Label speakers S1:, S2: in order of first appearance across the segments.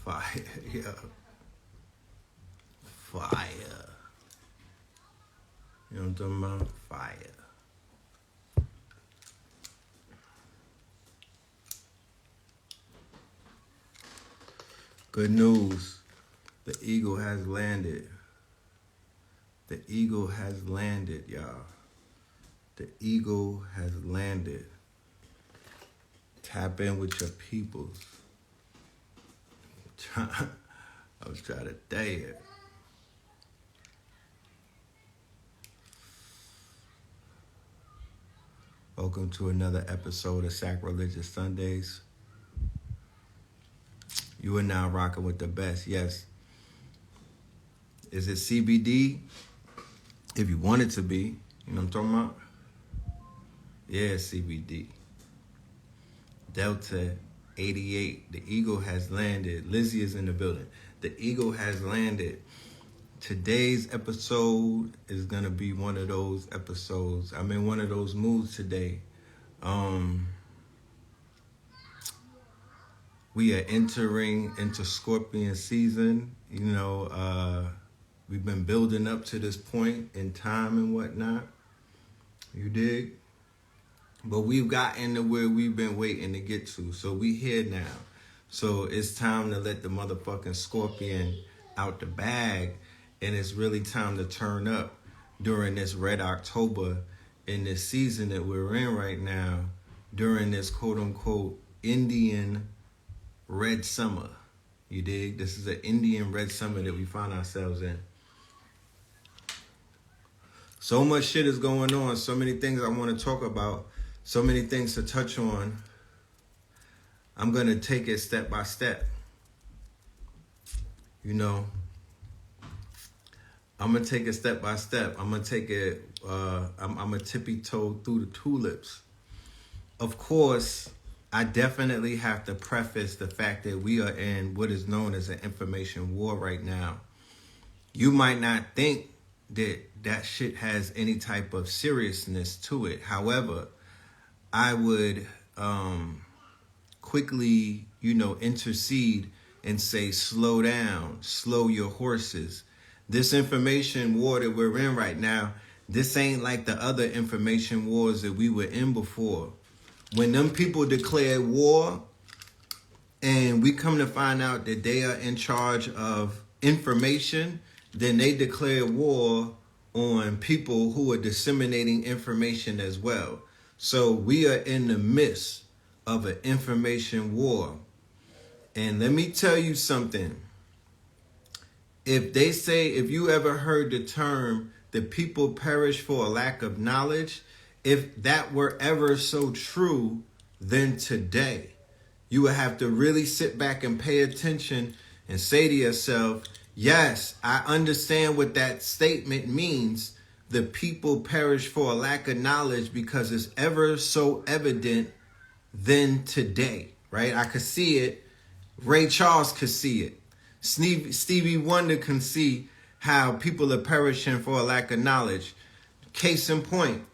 S1: Fire, yeah. Fire. You know what I'm talking about? Fire. Good news. The eagle has landed. The eagle has landed, y'all. The eagle has landed. Tap in with your peoples. I was trying to tell you. Welcome to another episode of Sacrilegious Sundays. You are now rocking with the best. Yes. Is it CBD? If you want it to be. You know what I'm talking about? Yeah, CBD. Delta 88. The eagle has landed. Lizzie is in the building. The eagle has landed. Today's episode is going to be one of those episodes. I'm in one of those moods today. We are entering into Scorpion season. You know, we've been building up to this point in time and whatnot. You dig? But we've gotten to where we've been waiting to get to. So we here now. So it's time to let the motherfucking Scorpion out the bag. And it's really time to turn up during this Red October in this season that we're in right now, during this quote-unquote Indian Red Summer. You dig? This is an Indian Red Summer that we find ourselves in. So much shit is going on. So many things I want to talk about. So many things to touch on. I'm going to take it step by step. You know, I'm going to take it step by step. I'm going to take it, I'm going to tippy toe through the tulips. Of course, I definitely have to preface the fact that we are in what is known as an information war right now. You might not think that that shit has any type of seriousness to it. However, I would quickly, intercede and say, slow down, slow your horses. This information war that we're in right now, this ain't like the other information wars that we were in before. When them people declare war and we come to find out that they are in charge of information, then they declare war on people who are disseminating information as well. So we are in the midst of an information war. And let me tell you something. If you ever heard the term, the people perish for a lack of knowledge, if that were ever so true, then today you would have to really sit back and pay attention and say to yourself, yes, I understand what that statement means. The people perish for a lack of knowledge because it's ever so evident than today, right? I could see it. Ray Charles could see it. Stevie Wonder can see how people are perishing for a lack of knowledge. Case in point,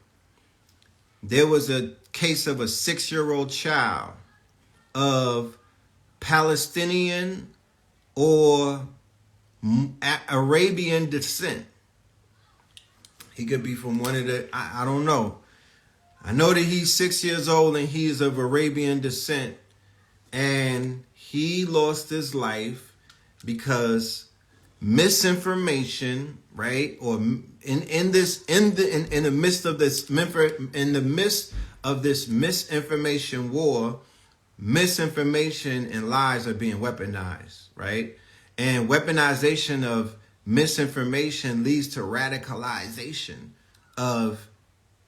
S1: there was a case of a 6-year-old child of Palestinian or Arabian descent. He could be from one of the, I don't know. I know that he's 6 years old and he's of Arabian descent. And he lost his life because misinformation, right? Or in the midst of this misinformation war, misinformation and lies are being weaponized, right? And weaponization of misinformation leads to radicalization of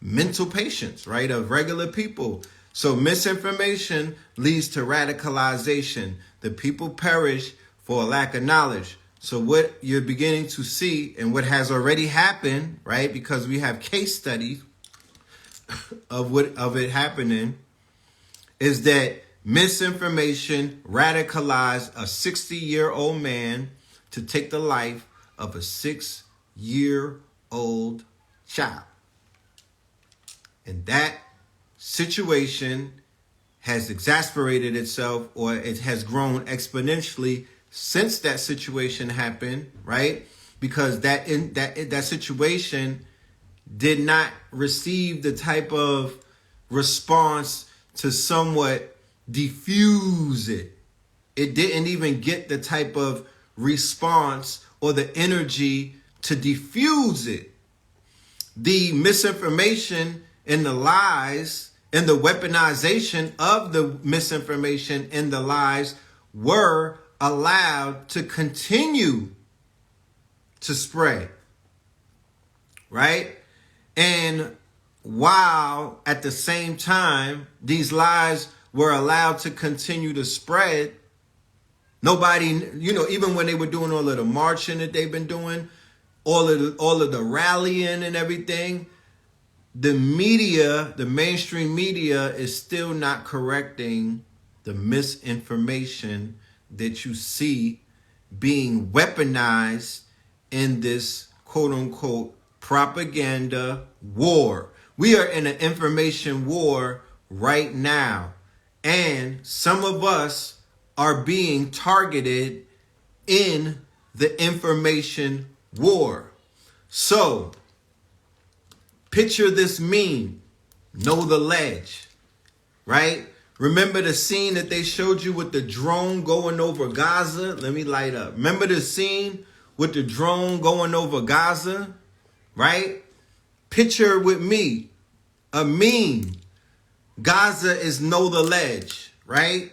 S1: mental patients, right? Of regular people. So misinformation leads to radicalization. The people perish for a lack of knowledge. So what you're beginning to see and what has already happened, right? Because we have case studies of it happening, is that misinformation radicalized a 60-year-old man to take the life of a 6-year-old child. And that situation has exasperated itself, or it has grown exponentially since that situation happened, right? Because that situation did not receive the type of response to somewhat diffuse it. It didn't even get the type of response or the energy to diffuse it. The misinformation and the lies and the weaponization of the misinformation and the lies were allowed to continue to spread, right? And while at the same time these lies were allowed to continue to spread, nobody, even when they were doing all of the marching that they've been doing, all of the rallying and everything, the media, the mainstream media, is still not correcting the misinformation that you see being weaponized in this quote unquote propaganda war. We are in an information war right now, and some of us are being targeted in the information war. So picture this meme, Know the Ledge, right? Remember the scene that they showed you with the drone going over Gaza? Let me light up. Remember the scene with the drone going over Gaza, right? Picture with me a meme. Gaza is Know the Ledge, right?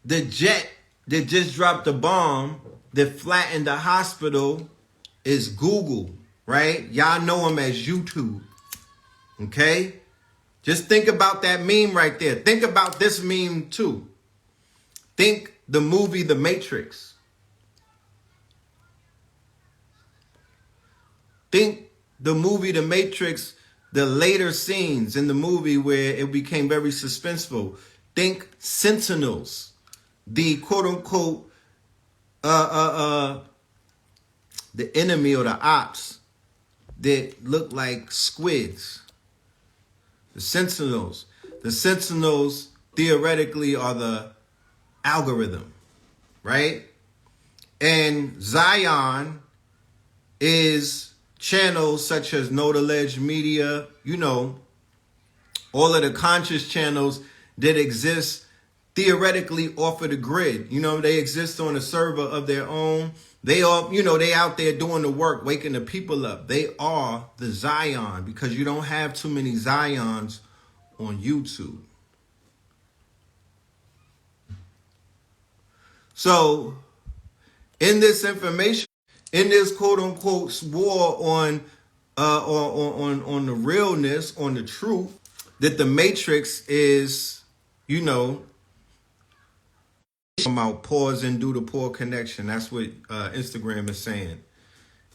S1: The jet that just dropped the bomb that flattened the hospital is Google, right? Y'all know him as YouTube. Okay? Just think about that meme right there. Think about this meme too. Think the movie The Matrix. Think the movie The Matrix, the later scenes in the movie where it became very suspenseful. Think Sentinels, the quote unquote the enemy or the ops that look like squids. The Sentinels. The Sentinels theoretically are the algorithm, right? And Zion is channels such as Know the Ledge Media, all of the conscious channels that exist theoretically off of the grid. They exist on a server of their own. They all, they out there doing the work, waking the people up. They are the Zion, because you don't have too many Zions on YouTube. So in this information, in this quote unquote war on the realness, on the truth, that the Matrix is, about pause and do the poor connection. That's what Instagram is saying.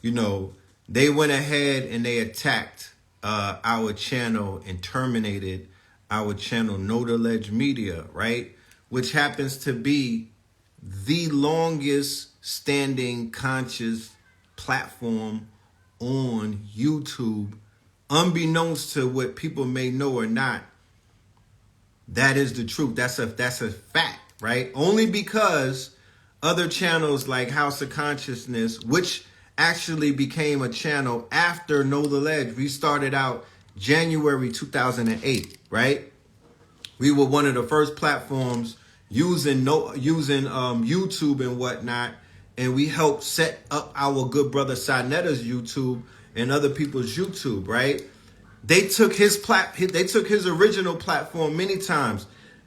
S1: They went ahead and they attacked our channel and terminated our channel, Know the Ledge Media, right? Which happens to be the longest standing conscious platform on YouTube, unbeknownst to what people may know or not. That is the truth. That's a fact, right? Only because other channels like House of Consciousness, which actually became a channel after Know the Ledge. We started out January 2008, right? We were one of the first platforms using YouTube and whatnot, and we helped set up our good brother Sanetta's YouTube and other people's YouTube, right? They took his original platform many times.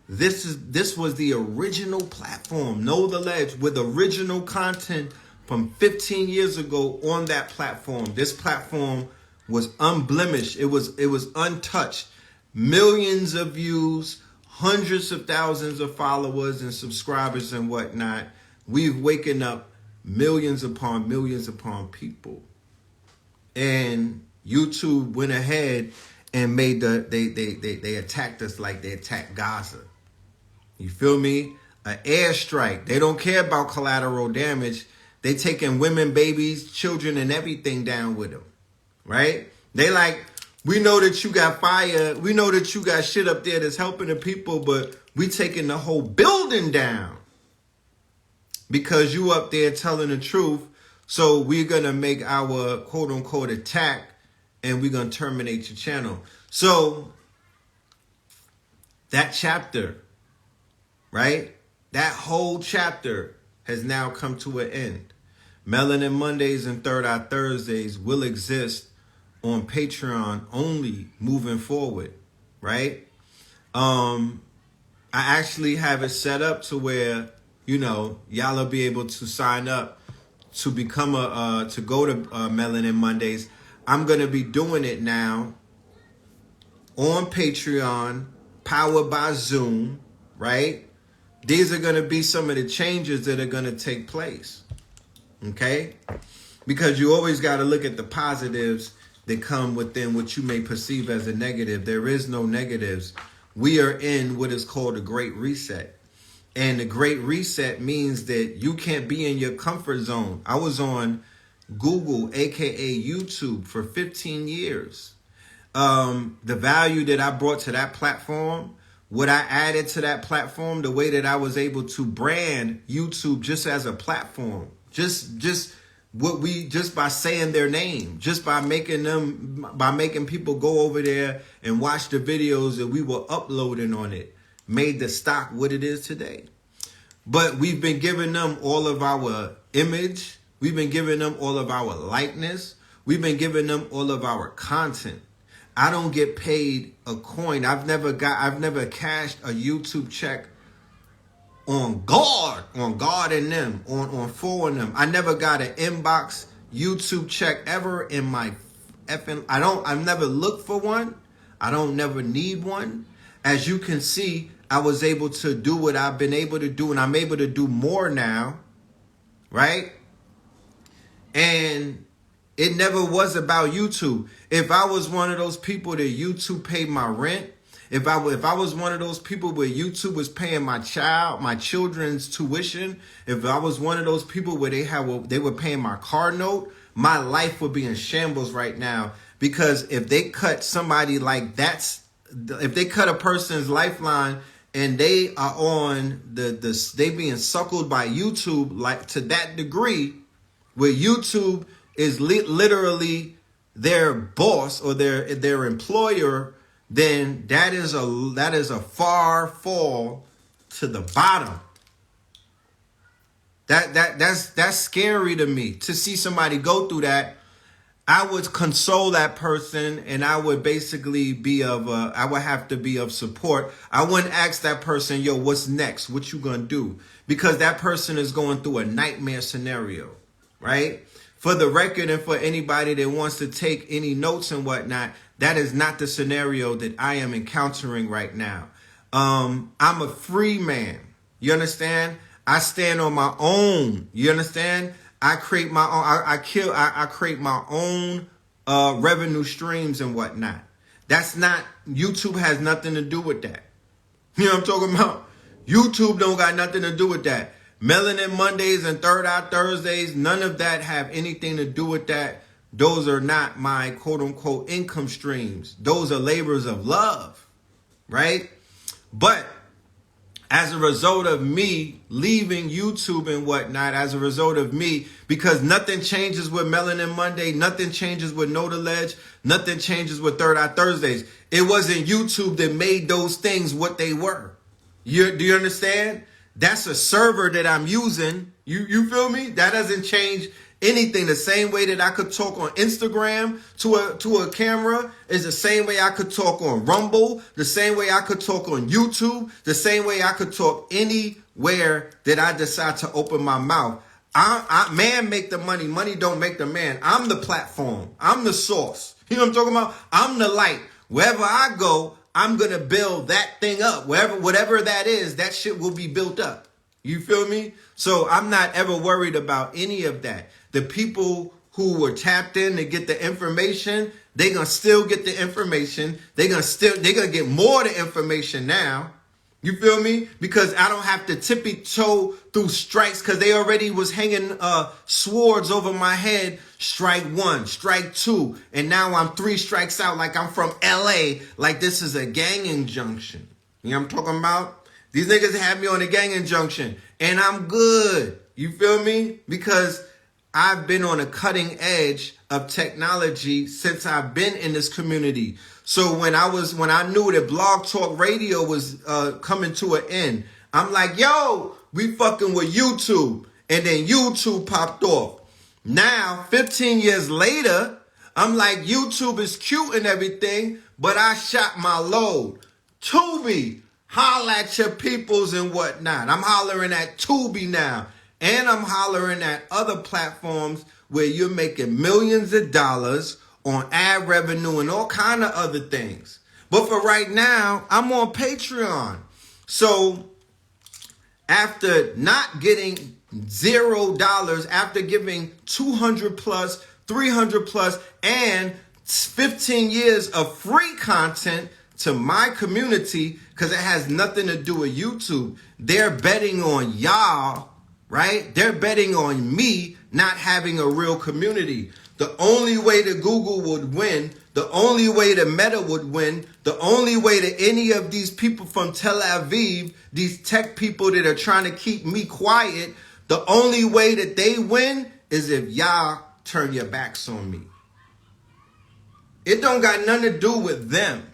S1: This was the original platform, Know the Ledge, with original content from 15 years ago on that platform. This platform was unblemished. It was untouched. Millions of views, hundreds of thousands of followers and subscribers and whatnot. We've waken up millions upon people. And YouTube went ahead and made they attacked us like they attacked Gaza. You feel me? An airstrike. They don't care about collateral damage. They taking women, babies, children, and everything down with them, right? They like, we know that you got fire. We know that you got shit up there that's helping the people, but we taking the whole building down. because you up there telling the truth. So we're going to make our quote unquote attack and we're going to terminate your channel. So that chapter, right? That whole chapter has now come to an end. Melanin Mondays and Third Eye Thursdays will exist on Patreon only moving forward, right? I actually have it set up to where, you know, y'all will be able to sign up to become to go to Melanin Mondays. I'm going to be doing it now on Patreon, powered by Zoom, right? These are going to be some of the changes that are going to take place, okay? Because you always got to look at the positives that come within what you may perceive as a negative. There is no negatives. We are in what is called a great reset. And the great reset means that you can't be in your comfort zone. I was on Google, aka YouTube, for 15 years. The value that I brought to that platform, what I added to that platform, the way that I was able to brand YouTube just as a platform, just by saying their name, just by making people go over there and watch the videos that we were uploading on it, made the stock what it is today. But we've been giving them all of our image. We've been giving them all of our likeness. We've been giving them all of our content. I don't get paid a coin. I've never cashed a YouTube check on guard and them, on 4 and them. I never got an inbox YouTube check ever in my effing. I've never looked for one. I don't never need one. As you can see, I was able to do what I've been able to do, and I'm able to do more now, right? And it never was about YouTube. If I was one of those people that YouTube paid my rent, if I was one of those people where YouTube was paying my children's tuition, if I was one of those people where they were paying my car note, my life would be in shambles right now. Because if they cut somebody like if they cut a person's lifeline and they are on they being suckled by YouTube like to that degree, where YouTube is literally their boss or their employer, then that is a far fall to the bottom. That's scary to me to see somebody go through that. I would console that person, and I would basically I would have to be of support. I wouldn't ask that person, yo, what's next? What you gonna do? Because that person is going through a nightmare scenario, right? For the record, and for anybody that wants to take any notes and whatnot, that is not the scenario that I am encountering right now. I'm a free man. You understand? I stand on my own. You understand? I create my own. I create my own revenue streams and whatnot. That's not, YouTube has nothing to do with that. You know what I'm talking about? YouTube don't got nothing to do with that. Melanin Mondays and Third Eye Thursdays, none of that have anything to do with that. Those are not my quote unquote income streams. Those are labors of love, right? But as a result of me leaving YouTube and whatnot, as a result of me, because nothing changes with Melanin Monday, nothing changes with Know the Ledge, nothing changes with Third Eye Thursdays. It wasn't YouTube that made those things what they were. Do you understand? That's a server that I'm using. You feel me? That doesn't change anything. The same way that I could talk on Instagram to a camera is the same way I could talk on Rumble, the same way I could talk on YouTube, the same way I could talk anywhere that I decide to open my mouth. Man make the money. Money don't make the man. I'm the platform. I'm the source. You know what I'm talking about? I'm the light. Wherever I go, I'm going to build that thing up. Whatever that is, that shit will be built up. You feel me? So I'm not ever worried about any of that. The people who were tapped in to get the information, they're going to still get the information. They're going to get more of the information now. You feel me? Because I don't have to tippy toe through strikes, because they already was hanging swords over my head. Strike 1, strike 2. And now I'm 3 strikes out like I'm from LA. Like this is a gang injunction. You know what I'm talking about? These niggas have me on a gang injunction. And I'm good. You feel me? Because I've been on a cutting edge of technology since I've been in this community. So when I knew that Blog Talk Radio was coming to an end, I'm like, yo, we fucking with YouTube. And then YouTube popped off. Now, 15 years later, I'm like, YouTube is cute and everything, but I shot my load. Tubi, holla at your peoples and whatnot. I'm hollering at Tubi now. And I'm hollering at other platforms where you're making millions of dollars on ad revenue and all kind of other things. But for right now, I'm on Patreon. So after not getting $0, after giving 200 plus, 300 plus, and 15 years of free content to my community, because it has nothing to do with YouTube, they're betting on y'all. Right? They're betting on me not having a real community. The only way that Google would win, the only way that Meta would win, the only way that any of these people from Tel Aviv, these tech people that are trying to keep me quiet, the only way that they win is if y'all turn your backs on me. It don't got nothing to do with them.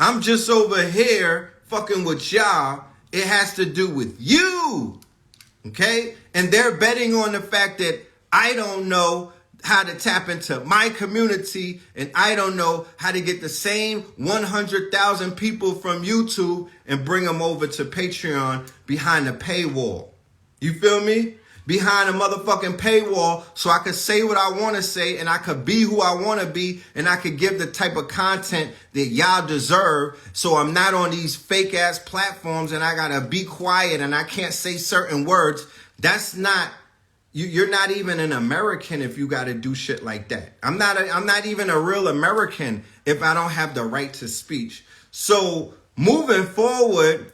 S1: I'm just over here fucking with y'all. It has to do with you. Okay? And they're betting on the fact that I don't know how to tap into my community and I don't know how to get the same 100,000 people from YouTube and bring them over to Patreon behind a paywall. You feel me? Behind a motherfucking paywall so I could say what I want to say and I could be who I want to be and I could give the type of content that y'all deserve, so I'm not on these fake ass platforms and I got to be quiet and I can't say certain words. That's not, you're not even an American if you got to do shit like that. I'm not even a real American if I don't have the right to speech. So moving forward,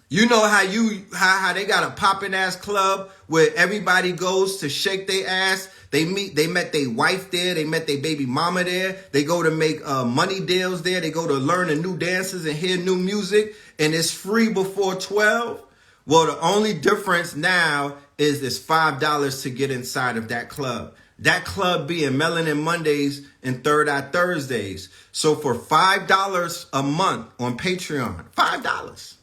S1: you know how they got a poppin' ass club where everybody goes to shake their ass. They met their wife there. They met their baby mama there. They go to make money deals there. They go to learn the new dances and hear new music. And it's free before 12. Well, the only difference now is it's $5 to get inside of that club. That club being Melanin Mondays and Third Eye Thursdays. So for $5 a month on Patreon, $5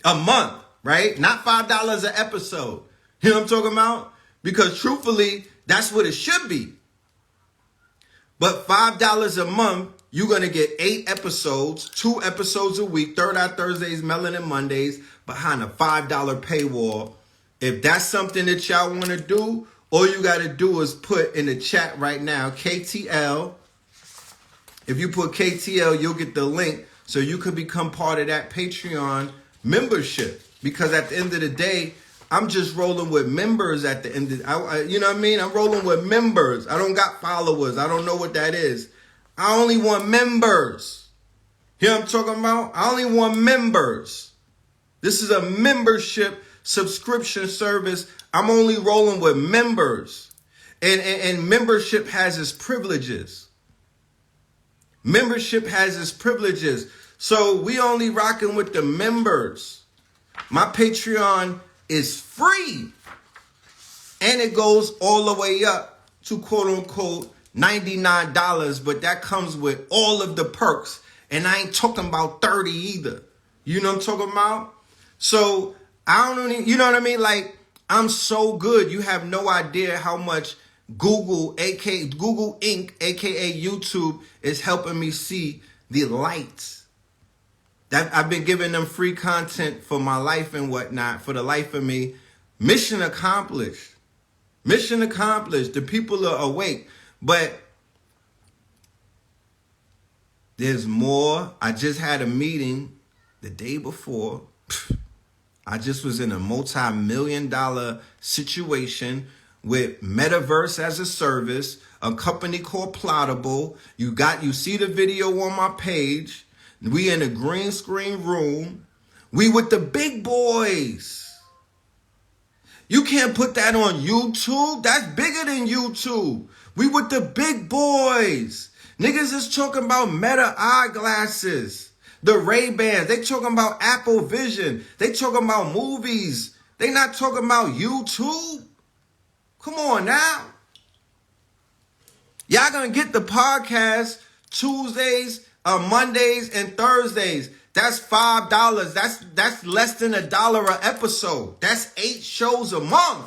S1: a month, right? Not $5 an episode. You know what I'm talking about? Because truthfully, that's what it should be. But $5 a month, you're going to get 8 episodes, 2 episodes a week, Third Eye Thursdays, Melanin Mondays, behind a $5 paywall. If that's something that y'all want to do, all you got to do is put in the chat right now, KTL. If you put KTL, you'll get the link so you could become part of that Patreon membership. Because at the end of the day, I'm just rolling with members at the end of you know what I mean? I'm rolling with members. I don't got followers. I don't know what that is. I only want members. You know what I'm talking about? I only want members. This is a membership subscription service. I'm only rolling with members. And membership has its privileges. Membership has its privileges. So we only rocking with the members. My Patreon is free. And it goes all the way up to quote unquote $99. But that comes with all of the perks. And I ain't talking about 30 either. You know what I'm talking about? So I don't know, you know what I mean? Like, I'm so good. You have no idea how much Google Inc., aka YouTube, is helping me see the light. That I've been giving them free content for my life and whatnot, for the life of me. Mission accomplished. Mission accomplished. The people are awake. But there's more. I just had a meeting the day before. I just was in a multi-million-dollar situation with Metaverse as a service, a company called Plottable. You see the video on my page. We in a green screen room. We with the big boys. You can't put that on YouTube. That's bigger than YouTube. We with the big boys. Niggas is talking about Meta eyeglasses. The Ray-Bans. They talking about Apple Vision. They talking about movies They not talking about YouTube. Come on now. Y'all gonna get the podcast Tuesdays, Mondays, and Thursdays. That's $5. That's less than $1 an episode. That's 8 shows a month.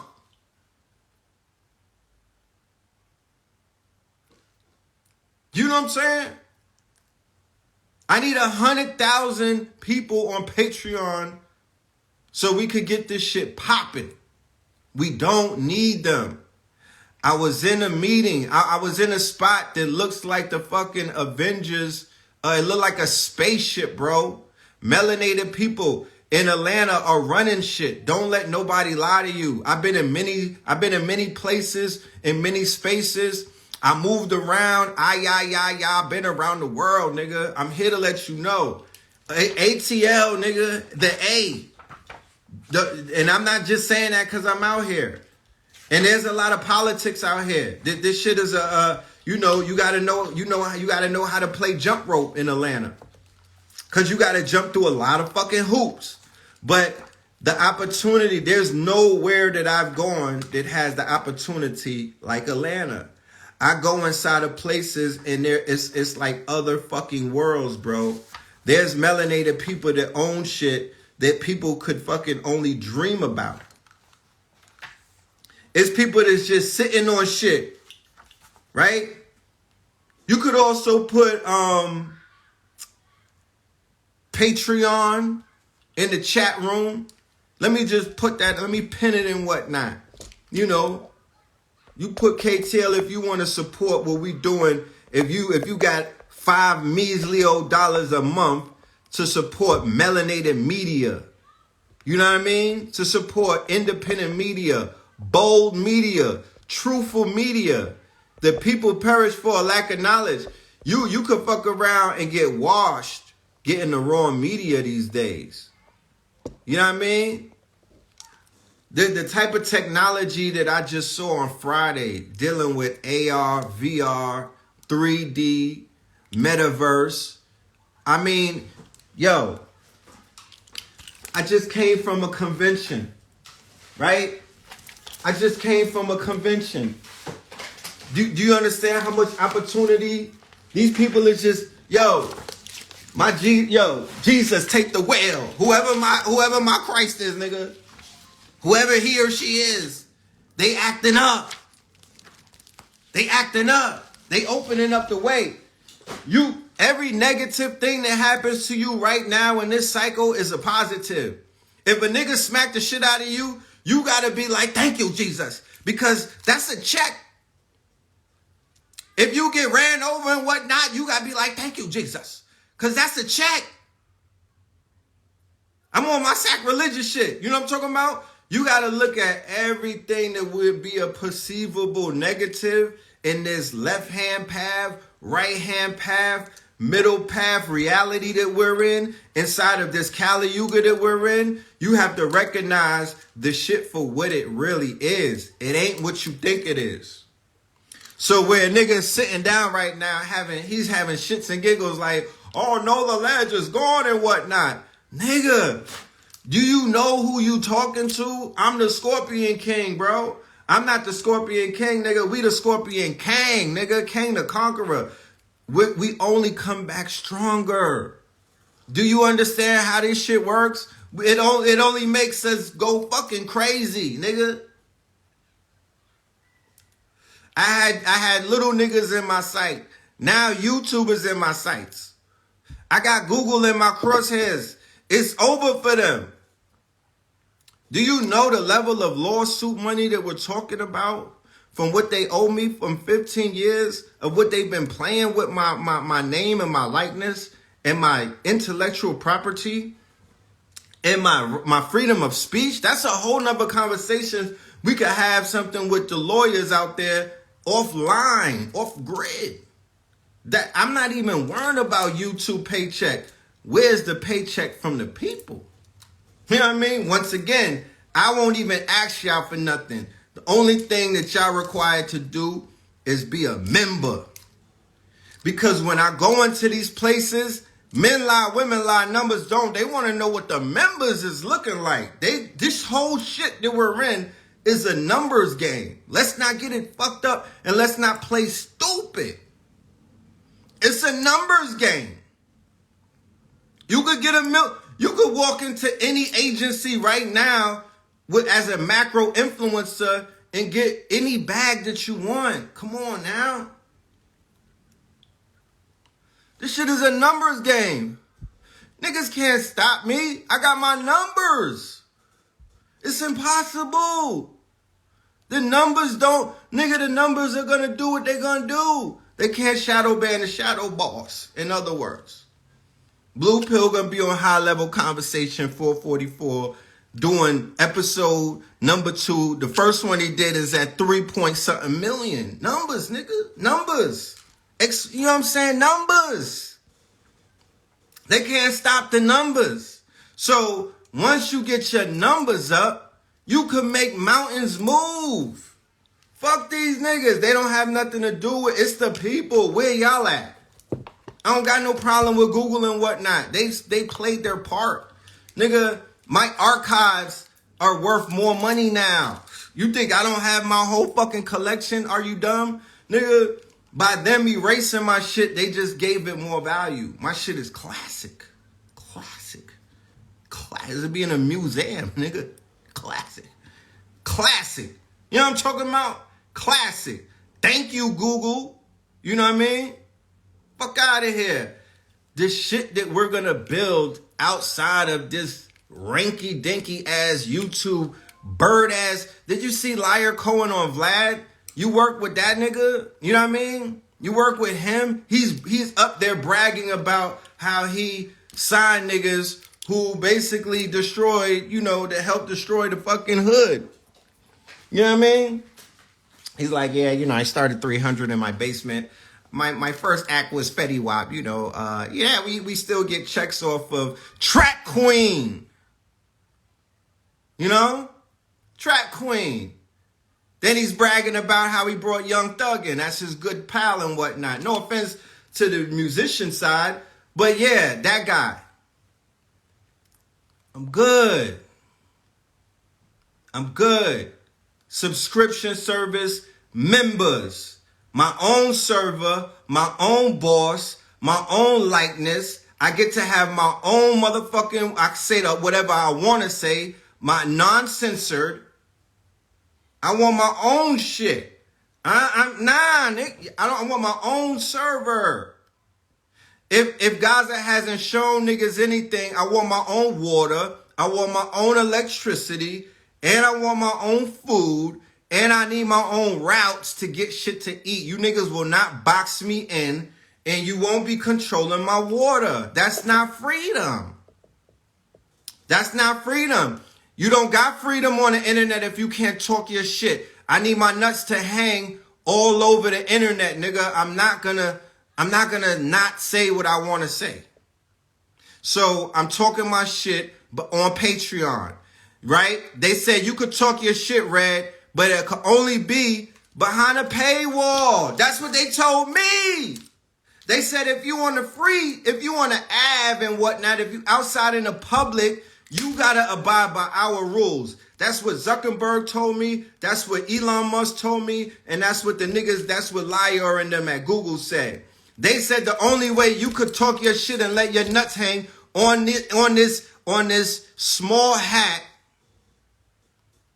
S1: You know what I'm saying? I need 100,000 people on Patreon so we could get this shit popping. We don't need them. I was in a meeting. I was in a spot that looks like the fucking Avengers. It looked like a spaceship, bro. Melanated people in Atlanta are running shit. Don't let nobody lie to you. I've been in many places, in many spaces. I moved around. I've been around the world, nigga. I'm here to let you know. ATL, nigga, the A. And I'm not just saying that because I'm out here. And there's a lot of politics out here. This shit is you gotta know how to play jump rope in Atlanta. Cause you gotta jump through a lot of fucking hoops. But the opportunity, there's nowhere that I've gone that has the opportunity like Atlanta. I go inside of places and it's like other fucking worlds, bro. There's melanated people that own shit that people could fucking only dream about. It's people that's just sitting on shit, right? You could also put Patreon in the chat room. Let me just put that, let me pin it and whatnot. You know, you put KTL if you want to support what we doing. If you got $5 measly dollars a month to support melanated media. You know what I mean? To support independent media, bold media, truthful media. The people perish for a lack of knowledge. You could fuck around and get washed getting the wrong media these days. You know what I mean? The type of technology that I just saw on Friday dealing with AR, VR, 3D, metaverse. I mean, yo, I just came from a convention, right? I just came from a convention. Do you understand how much opportunity these people is just, Jesus, take the wheel. Whoever my Christ is, nigga. Whoever he or she is, they acting up. They acting up. They opening up the way. Every negative thing that happens to you right now in this cycle is a positive. If a nigga smack the shit out of you, you gotta be like, thank you, Jesus. Because that's a check. If you get ran over and whatnot, you gotta be like, thank you, Jesus. Because that's a check. I'm on my sacrilegious shit. You know what I'm talking about? You got to look at everything that would be a perceivable negative in this left-hand path, right-hand path, middle path reality that we're in, inside of this Kali Yuga that we're in. You have to recognize the shit for what it really is. It ain't what you think it is. So where a nigga is sitting down right now, he's having shits and giggles like, oh no, the ledge is gone and whatnot. Nigga, do you know who you talking to? I'm the Scorpion King, bro. I'm not the Scorpion King, nigga. We the Scorpion Kang, nigga. Kang the Conqueror. We only come back stronger. Do you understand how this shit works? It only makes us go fucking crazy, nigga. I had little niggas in my sight. Now YouTube is in my sights. I got Google in my crosshairs. It's over for them. Do you know the level of lawsuit money that we're talking about from what they owe me from 15 years of what they've been playing with my name and my likeness and my intellectual property and my freedom of speech? That's a whole nother conversation. We could have something with the lawyers out there offline, off grid. That I'm not even worrying about YouTube paycheck. Where's the paycheck from the people? You know what I mean? Once again, I won't even ask y'all for nothing. The only thing that y'all required to do is be a member. Because when I go into these places, Men lie, women lie, numbers don't. They want to know what the members is looking like. This whole shit that we're in is a numbers game. Let's not get it fucked up and let's not play stupid. It's a numbers game. You could get you could walk into any agency right now as a macro influencer and get any bag that you want. Come on now. This shit is a numbers game. Niggas can't stop me. I got my numbers. It's impossible. The numbers the numbers are gonna do what they're gonna do. They can't shadow ban the shadow boss, in other words. Blue Pill gonna be on High Level Conversation 444 doing episode number 2. The first one he did is at 3-point-something million. Numbers, nigga. Numbers. You know what I'm saying? Numbers. They can't stop the numbers. So once you get your numbers up, you can make mountains move. Fuck these niggas. They don't have nothing to do with it. It's the people. Where y'all at? I don't got no problem with Google and whatnot. They played their part. Nigga, my archives are worth more money now. You think I don't have my whole fucking collection? Are you dumb? Nigga, by them erasing my shit, they just gave it more value. My shit is classic. Classic. It'll be in a museum, nigga. Classic. Classic. You know what I'm talking about? Classic. Thank you, Google. You know what I mean? Fuck out of here. This shit that we're gonna build outside of this rinky-dinky ass YouTube bird ass. Did you see Liar Cohen on Vlad? You work with that nigga? You know what I mean? You work with him? He's up there bragging about how he signed niggas who basically destroyed, that helped destroy the fucking hood. You know what I mean? He's like, yeah, I started 300 in my basement. My first act was Fetty Wap, yeah, we still get checks off of Track Queen. Track Queen. Then he's bragging about how he brought Young Thug in. That's his good pal and whatnot. No offense to the musician side, but yeah, that guy. I'm good. Subscription service, members. My own server, my own boss, my own likeness. I get to have my own motherfucking, I can say whatever I want to say, my non-censored. I want my own shit. I want my own server. If Gaza hasn't shown niggas anything, I want my own water, I want my own electricity, and I want my own food. And I need my own routes to get shit to eat. You niggas will not box me in and you won't be controlling my water. That's not freedom. That's not freedom. You don't got freedom on the internet if you can't talk your shit. I need my nuts to hang all over the internet, nigga. I'm not gonna not say what I want to say. So I'm talking my shit, but on Patreon, right? They said you could talk your shit, Red, but it could only be behind a paywall. That's what they told me. They said if you on the av and whatnot, if you outside in the public, you gotta abide by our rules. That's what Zuckerberg told me. That's what Elon Musk told me. And that's what that's what Liar and them at Google said. They said the only way you could talk your shit and let your nuts hang on this small hat,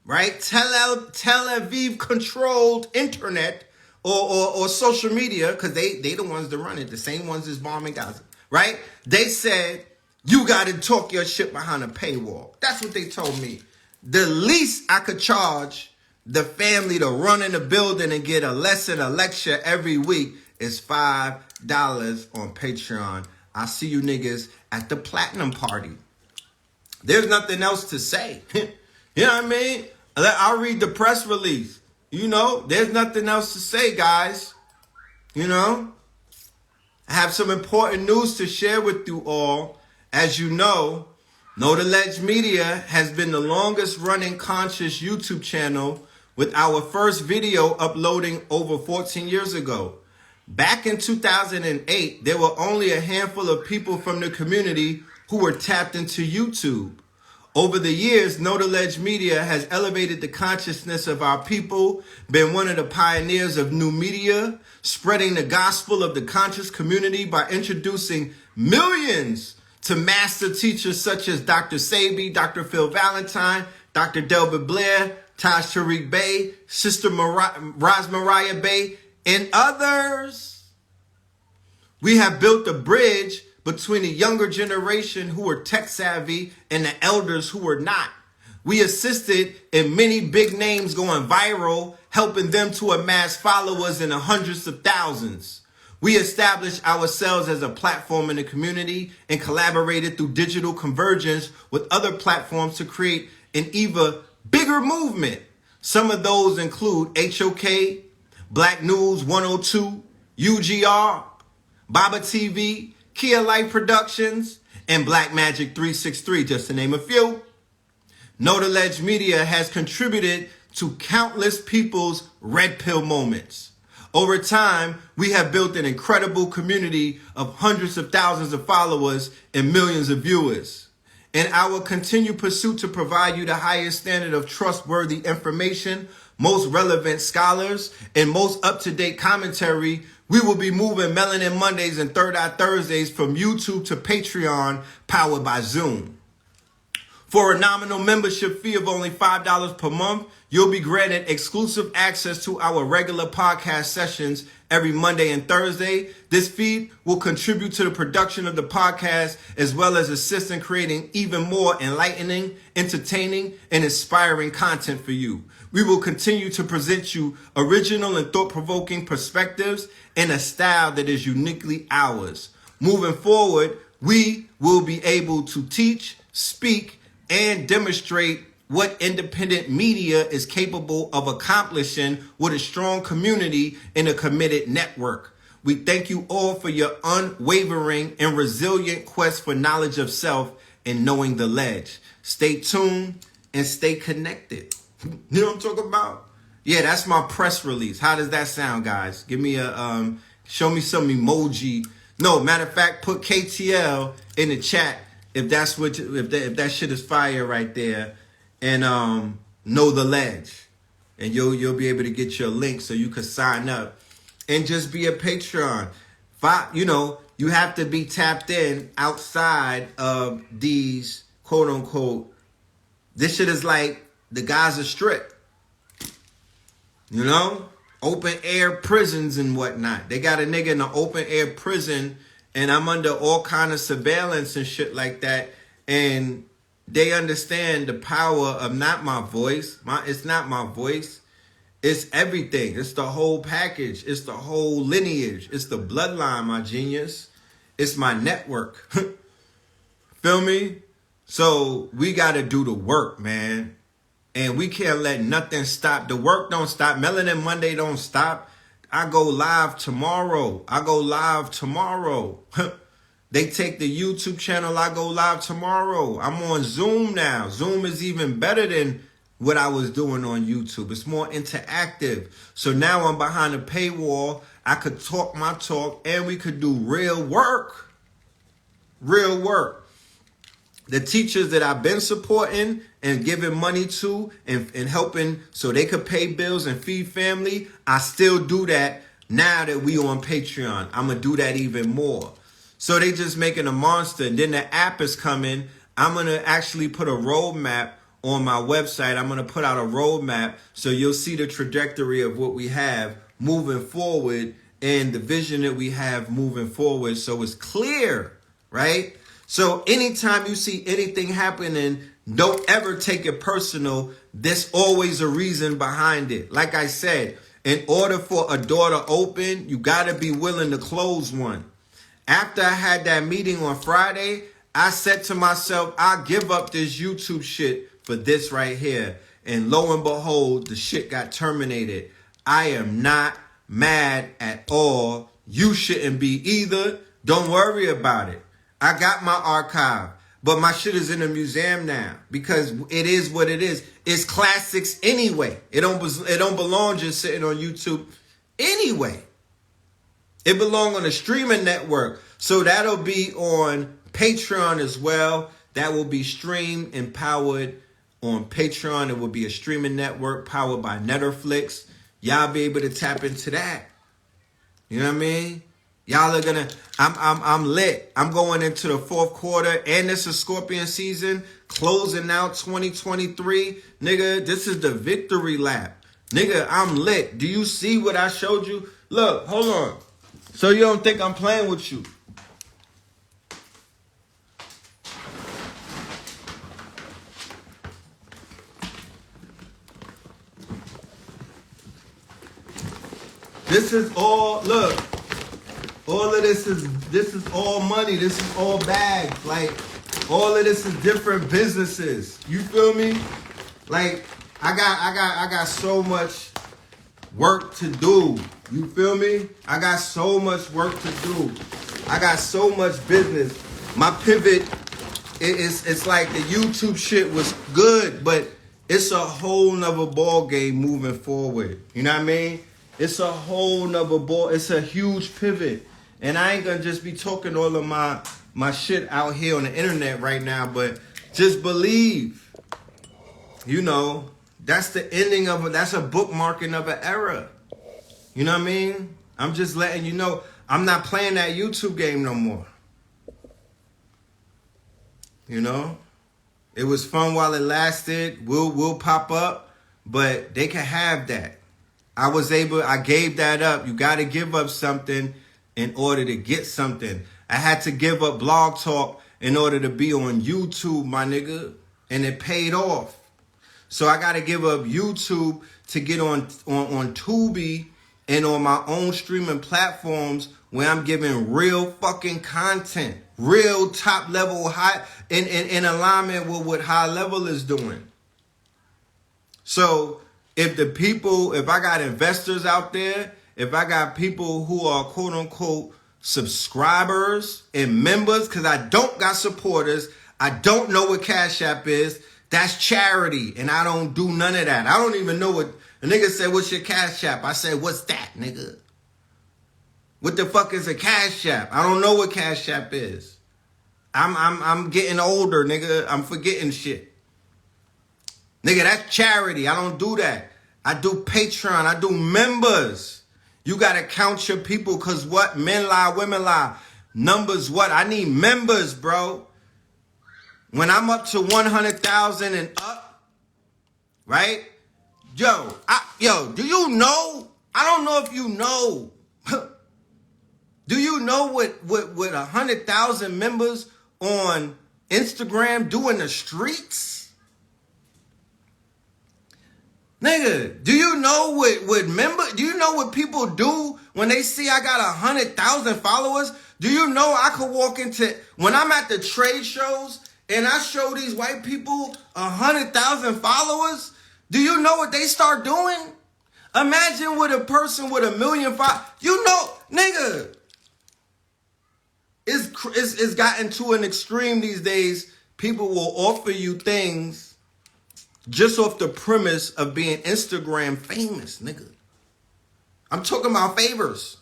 S1: right? Tel Aviv controlled internet or social media, because they the ones that run it, the same ones that's bombing Gaza, right? They said you got to talk your shit behind a paywall. That's what they told me. The least I could charge the family to run in the building and get a lesson, a lecture every week is $5 on Patreon. I see you niggas at the platinum party. There's nothing else to say. You know what I mean? I'll read the press release. There's nothing else to say, guys. I have some important news to share with you all. As you know the Ledge Media has been the longest running conscious YouTube channel, with our first video uploading over 14 years ago. Back in 2008, there were only a handful of people from the community who were tapped into YouTube. Over the years, Know the Ledge Media has elevated the consciousness of our people, been one of the pioneers of new media, spreading the gospel of the conscious community by introducing millions to master teachers such as Dr. Sebi, Dr. Phil Valentine, Dr. Delbert Blair, Taj Tariq Bey, Sister Raz Mariah Bey, and others. We have built a bridge between the younger generation who were tech savvy and the elders who were not. We assisted in many big names going viral, helping them to amass followers in the hundreds of thousands. We established ourselves as a platform in the community and collaborated through digital convergence with other platforms to create an even bigger movement. Some of those include HOK, Black News 102, UGR, Baba TV, Kia Life Productions, and Black Magic 363, just to name a few. Know the Ledge Media has contributed to countless people's red pill moments. Over time, we have built an incredible community of hundreds of thousands of followers and millions of viewers. In our continued pursuit to provide you the highest standard of trustworthy information, most relevant scholars, and most up-to-date commentary, we will be moving Melanin Mondays and Third Eye Thursdays from YouTube to Patreon, powered by Zoom. For a nominal membership fee of only $5 per month, you'll be granted exclusive access to our regular podcast sessions every Monday and Thursday. This feed will contribute to the production of the podcast as well as assist in creating even more enlightening, entertaining, and inspiring content for you. We will continue to present you original and thought-provoking perspectives in a style that is uniquely ours. Moving forward, we will be able to teach, speak, and demonstrate what independent media is capable of accomplishing with a strong community and a committed network. We thank you all for your unwavering and resilient quest for knowledge of self and knowing the ledge. Stay tuned and stay connected. You know what I'm talking about? Yeah, that's my press release. How does that sound, guys? Give me a show me some emoji. No, matter of fact, put KTL in the chat if that's what if that shit is fire right there. And Know the Ledge, and you'll be able to get your link so you can sign up and just be a Patreon. You have to be tapped in outside of these quote unquote. This shit is like the Gaza Strip, open air prisons and whatnot. They got a nigga in an open air prison, and I'm under all kind of surveillance and shit like that, and they understand the power of not my voice. It's not my voice. It's everything. It's the whole package. It's the whole lineage. It's the bloodline, my genius. It's my network. Feel me? So we got to do the work, man. And we can't let nothing stop. The work don't stop. Melanin Monday don't stop. I go live tomorrow. They take the YouTube channel, I go live tomorrow. I'm on Zoom now. Zoom is even better than what I was doing on YouTube. It's more interactive. So now I'm behind a paywall. I could talk my talk and we could do real work. Real work. The teachers that I've been supporting and giving money to and helping so they could pay bills and feed family, I still do that now that we on Patreon. I'm going to do that even more. So they just making a monster. And then the app is coming. I'm going to actually put a roadmap on my website. I'm going to put out a roadmap so you'll see the trajectory of what we have moving forward and the vision that we have moving forward. So it's clear, right? So anytime you see anything happening, don't ever take it personal. There's always a reason behind it. Like I said, in order for a door to open, you got to be willing to close one. After I had that meeting on Friday, I said to myself, I'll give up this YouTube shit for this right here. And lo and behold, the shit got terminated. I am not mad at all. You shouldn't be either. Don't worry about it. I got my archive, but my shit is in the museum now because it is what it is. It's classics anyway. It don't belong just sitting on YouTube anyway. It belongs on a streaming network. So that'll be on Patreon as well. That will be streamed and powered on Patreon. It will be a streaming network powered by Netflix. Y'all be able to tap into that. You know what I mean? Y'all are gonna. I'm lit. I'm going into the fourth quarter, and this is Scorpion season, closing out 2023. Nigga, this is the victory lap. Nigga, I'm lit. Do you see what I showed you? Look, hold on. So you don't think I'm playing with you? This is all, look, all of this is all money. This is all bags. Like, all of this is different businesses. You feel me? Like, I got so much work to do. You feel me? I got so much work to do. I got so much business. My pivot, it's like the YouTube shit was good, but it's a whole nother ball game moving forward. You know what I mean? It's a whole nother ball. It's a huge pivot. And I ain't gonna just be talking all of my shit out here on the internet right now, but just believe, you know, that's the ending of it. That's a bookmarking of an era. You know what I mean? I'm just letting you know I'm not playing that YouTube game no more. You know? It was fun while it lasted. We'll pop up, but they can have that. I gave that up. You got to give up something in order to get something. I had to give up Blog Talk in order to be on YouTube, my nigga. And it paid off. So I got to give up YouTube to get on Tubi and on my own streaming platforms where I'm giving real fucking content. Real top level, high, in alignment with what High Level is doing. So if I got investors out there, if I got people who are quote unquote subscribers and members, because I don't got supporters, I don't know what Cash App is, that's charity, and I don't do none of that. I don't even know what, a nigga said, what's your Cash App? I said, what's that, nigga? What the fuck is a Cash App? I don't know what Cash App is. I'm getting older, nigga. I'm forgetting shit. Nigga, that's charity. I don't do that. I do Patreon. I do members. You got to count your people because what? Men lie, women lie. Numbers what? I need members, bro. When I'm up to 100,000 and up, right? Yo, do you know? I don't know if you know. Do you know what 100,000 members on Instagram do in the streets? Nigga, do you know what people do when they see I got 100,000 followers? Do you know I could walk into, when I'm at the trade shows and I show these white people 100,000 followers, do you know what they start doing? Imagine with a person with 1 million followers. You know, nigga, it's gotten to an extreme these days. People will offer you things just off the premise of being Instagram famous, nigga. I'm talking about favors.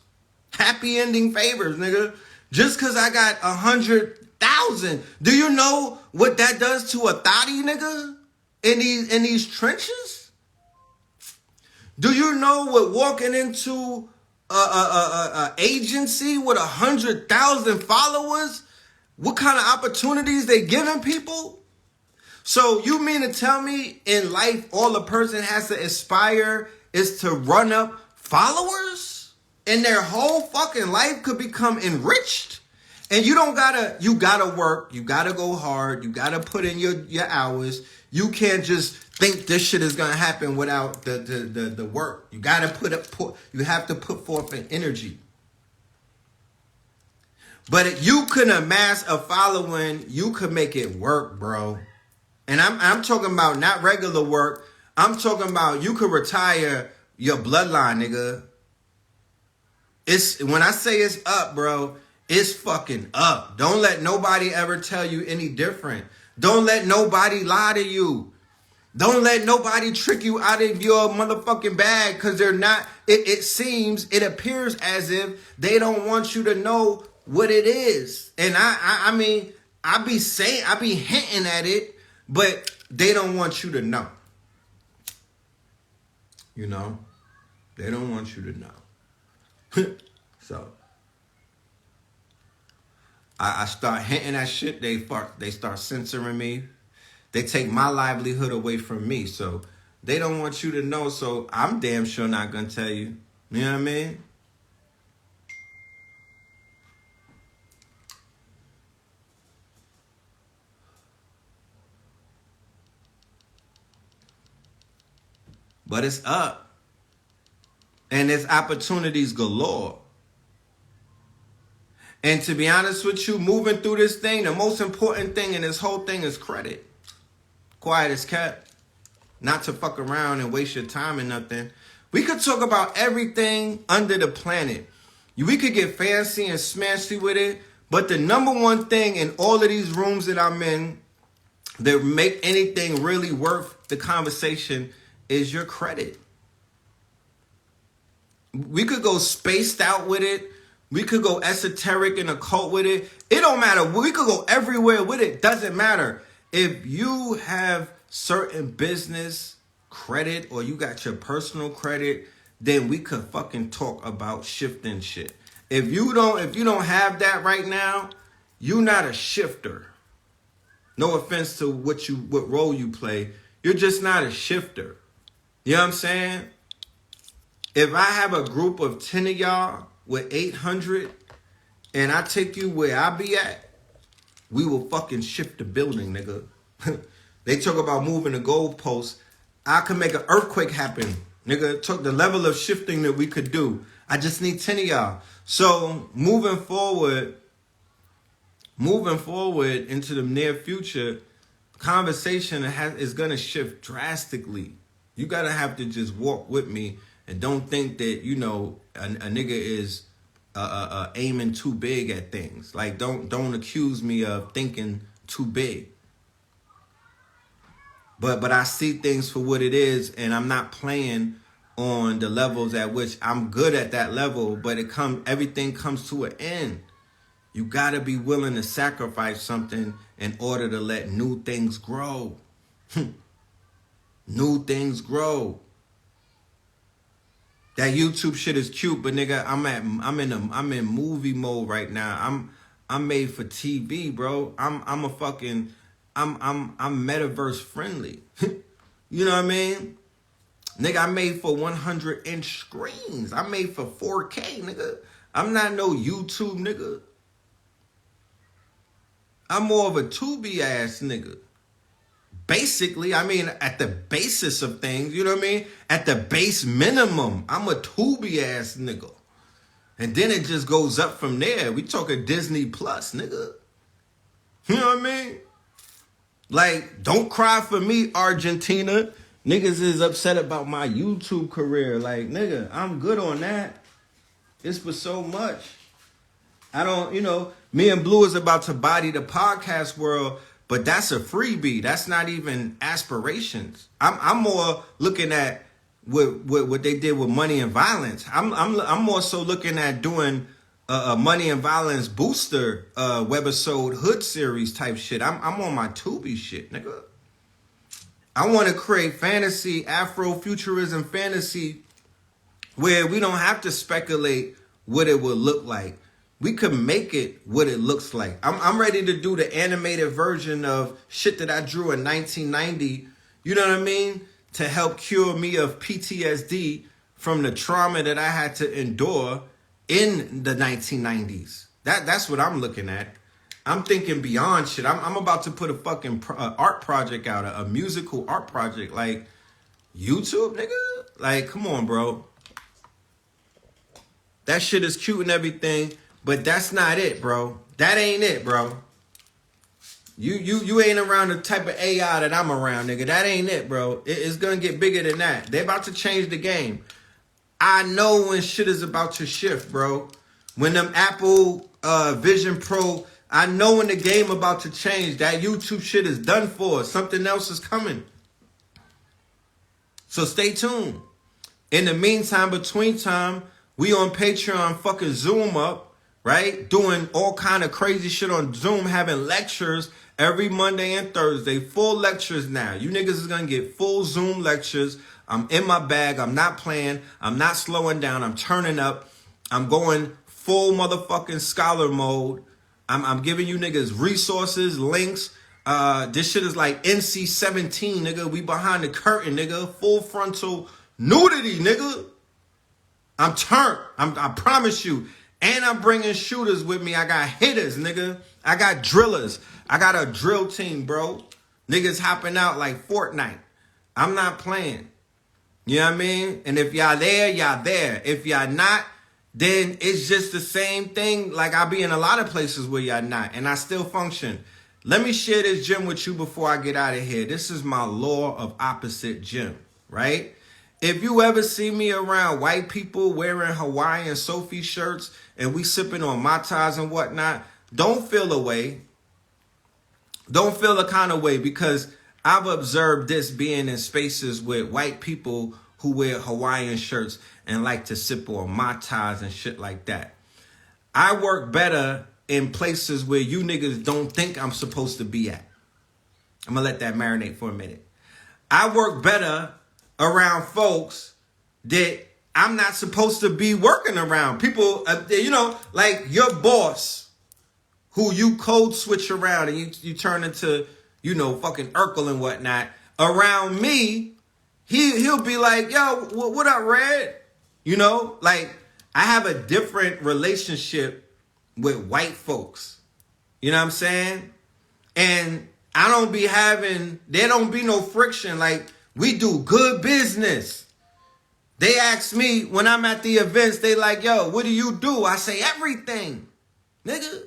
S1: Happy ending favors, nigga. Just because I got 100,000. Do you know what that does to a thotty, nigga? In these trenches? Do you know what walking into a agency with 100,000 followers, what kind of opportunities they giving people? So you mean to tell me in life all a person has to aspire is to run up followers? And their whole fucking life could become enriched? And you gotta work, you gotta go hard, you gotta put in your hours. You can't just think this shit is gonna happen without the work. You gotta you have to put forth an energy. But if you can amass a following, you could make it work, bro. And I'm talking about not regular work. I'm talking about you could retire your bloodline, nigga. It's when I say it's up, bro, it's fucking up. Don't let nobody ever tell you any different. Don't let nobody lie to you. Don't let nobody trick you out of your motherfucking bag because they're not. It appears as if they don't want you to know what it is. And I mean, I be hinting at it, but they don't want you to know. You know? They don't want you to know. So I start hinting at shit, they start censoring me. They take my livelihood away from me. So they don't want you to know. So I'm damn sure not going to tell you. You know what I mean? But it's up. And there's opportunities galore. And to be honest with you, moving through this thing, the most important thing in this whole thing is credit. Quiet as kept. Not to fuck around and waste your time and nothing. We could talk about everything under the planet. We could get fancy and smashy with it. But the number one thing in all of these rooms that I'm in that make anything really worth the conversation is your credit. We could go spaced out with it. We could go esoteric and occult with it. It don't matter. We could go everywhere with it. Doesn't matter. If you have certain business credit or you got your personal credit, then we could fucking talk about shifting shit. If you don't have that right now, you're not a shifter. No offense to what role you play. You're just not a shifter. You know what I'm saying? If I have a group of 10 of y'all with 800 and I take you where I be at, we will fucking shift the building, nigga. They talk about moving the goalposts. I could make an earthquake happen, nigga. Took the level of shifting that we could do. I just need 10 of y'all. So moving forward into the near future, conversation is gonna shift drastically. You gotta have to just walk with me and don't think that, you know, a nigga is aiming too big at things. Like, don't accuse me of thinking too big. But I see things for what it is, and I'm not playing on the levels at which I'm good at that level, but everything comes to an end. You gotta be willing to sacrifice something in order to let new things grow. New things grow. That YouTube shit is cute, but nigga, I'm in movie mode right now. I'm made for TV, bro. I'm metaverse friendly. You know what I mean? Nigga, I'm made for 100-inch screens. I'm made for 4K, nigga. I'm not no YouTube nigga. I'm more of a Tubi ass nigga. Basically, I mean, at the basis of things, you know what I mean? At the base minimum, I'm a Tubi ass nigga. And then it just goes up from there. We talking Disney Plus, nigga. You know what I mean? Like, don't cry for me, Argentina. Niggas is upset about my YouTube career. Like, nigga, I'm good on that. It's for so much. I don't, you know, me and Blue is about to body the podcast world, but that's a freebie. That's not even aspirations. I'm more looking at what they did with Money and Violence. I'm more so looking at doing a Money and Violence booster webisode hood series type shit. I'm on my Tubi shit, nigga. I want to create fantasy, Afrofuturism fantasy, where we don't have to speculate what it would look like. We could make it what it looks like. I'm ready to do the animated version of shit that I drew in 1990. You know what I mean? To help cure me of PTSD from the trauma that I had to endure in the 1990s. That's what I'm looking at. I'm thinking beyond shit. I'm about to put a fucking art project out, a musical art project. Like, YouTube, nigga? Like, come on, bro. That shit is cute and everything, but that's not it, bro. That ain't it, bro. You ain't around the type of AI that I'm around, nigga. That ain't it, bro. It's gonna get bigger than that. They're about to change the game. I know when shit is about to shift, bro. When them Apple Vision Pro, I know when the game about to change. That YouTube shit is done for. Something else is coming. So stay tuned. In the meantime, between time, we on Patreon fucking Zoom up, right? Doing all kind of crazy shit on Zoom, having lectures every Monday and Thursday. Full lectures now. You niggas is going to get full Zoom lectures. I'm in my bag. I'm not playing. I'm not slowing down. I'm turning up. I'm going full motherfucking scholar mode. I'm giving you niggas resources, links. This shit is like NC-17, nigga. We behind the curtain, nigga. Full frontal nudity, nigga. I'm turned. I promise you. And I'm bringing shooters with me. I got hitters, nigga. I got drillers. I got a drill team, bro. Niggas hopping out like Fortnite. I'm not playing. You know what I mean? And if y'all there, y'all there. If y'all not, then it's just the same thing. Like I be in a lot of places where y'all not, and I still function. Let me share this gym with you before I get out of here. This is my law of opposite gym, right? If you ever see me around white people wearing Hawaiian Sophie shirts and we sipping on Mai Tais and whatnot, don't feel a way. Don't feel a kind of way, because I've observed this being in spaces with white people who wear Hawaiian shirts and like to sip on Mai Tais and shit like that. I work better in places where you niggas don't think I'm supposed to be at. I'm going to let that marinate for a minute. I work better around folks that I'm not supposed to be working around. People, you know, like your boss, who you code switch around and you turn into, you know, fucking Urkel and whatnot. Around me, he'll be like, yo, what up, Red? You know, like I have a different relationship with white folks. You know what I'm saying? And there don't be no friction. Like we do good business. They ask me when I'm at the events, they like, yo, what do you do? I say everything, nigga.